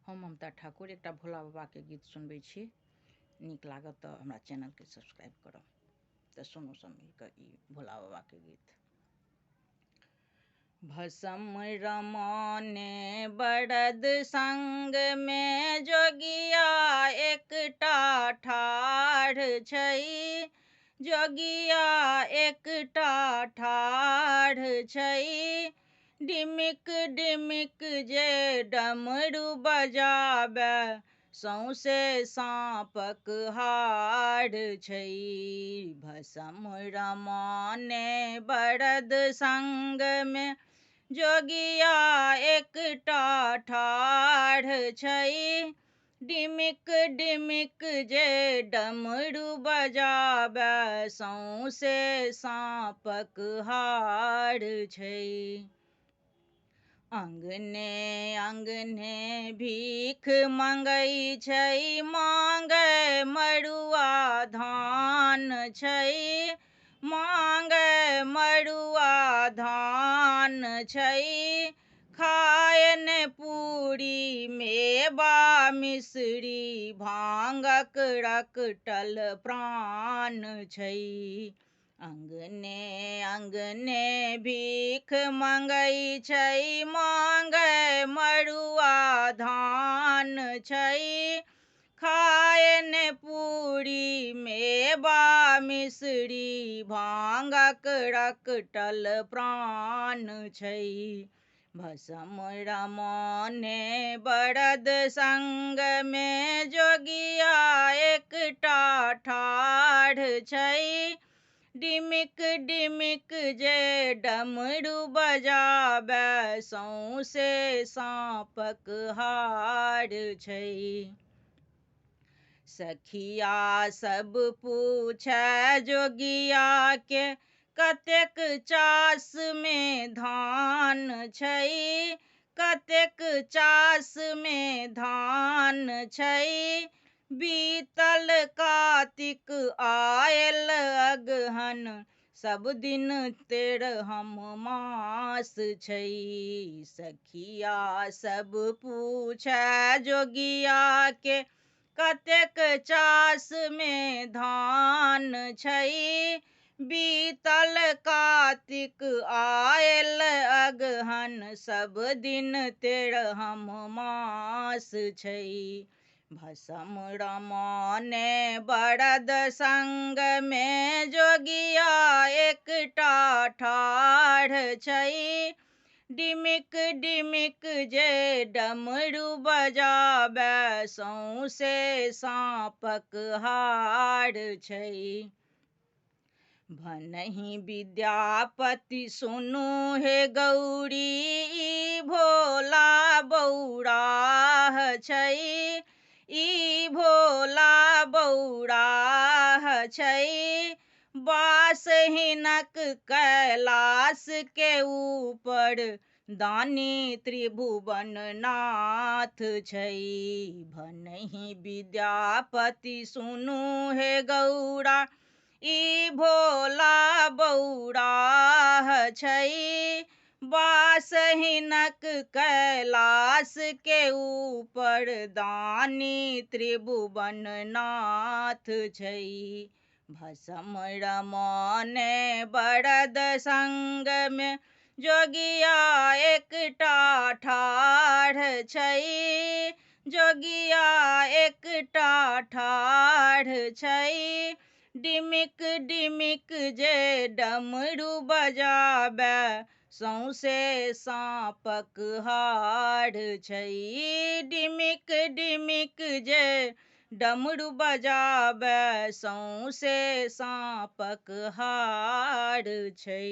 हम ममता ठाकुर एकटा भोला बाबाके गीत सुनबै छी। नीक लागत तऽ हमरा चैनलके सब्सक्राइब करब। तऽ सुनू सब मिलके ई भोला बाबाके गीत। भस्म रमाने बरद संग में जोगिया एकटा ठाढ़ छै। जोगिया एकटा ठाढ़ छै। डिमिक डिमिक जे डमरू बजाबे सौंसे साँपक हाड़ छै। भस्म रमाने बरद संग में जोगिया एकटा ठाढ़ छै। डिमिक डिमिक जे डमरू बजाबे सौंसे साँपक हाड़ छै। अंगने अंगने भीख मंगै छै। मांगै मड़ुआ धान छै। मांगै मड़ुआ धान छै। खाय ने पूरी मेवा मिश्री भांगक रकटल प्राण छै। अंगने अंगने भीख मंगै छै। मांगै मड़ुआ धान छै। खाय ने पूरी मेवा मिश्री भांगक रकटल प्राण छै। भस्म रमाने बरद संग में जोगिया एकटा ठाढ़ छै। डिमिक डिमिक जे डमरू बजाबे सौंसे साँपक हाड़ छै। सखिया सब पूछै जोगिया के कतेक चास में धान छै। कतेक चास में धान छै। बीतल कातिक आयल अगहन सब दिन तेरहम मास छै। सखिया सब पूछै जोगिया के कतेक चास में धान छै। बीतल कातिक आयल अगहन सब दिन तेरहम मास छै। भस्म रमाने बरद संग में जोगिया एकटा ठाढ़ छै। डिमिक डिमिक जे डमरू बजाबे सौंसे साँपक हाड़ छै। भनहि विद्यापति सुनू हे गौरी ई भोला बौराह छै। ई भोला बौराह छै। बासहिनक कैलाश के ऊपर दानी त्रिभुवन नाथ छै। भनहि विद्यापति सुनू हे गौरा ई भोला बौराह छै। बासहिनक कैलाश के ऊपर दानी त्रिभुवन नाथ छै। भस्म रमाने बरद संग में जोगिया एकटा ठाढ़ छै। जोगिया एकटा ठाढ़ छै। डिमिक डिमिक जे डमरू बजाबे सौंसे साँपक हाड़ छै। डिमिक डिमिक जे डमरू बजाबे सौंसे साँपक हाड़ छै।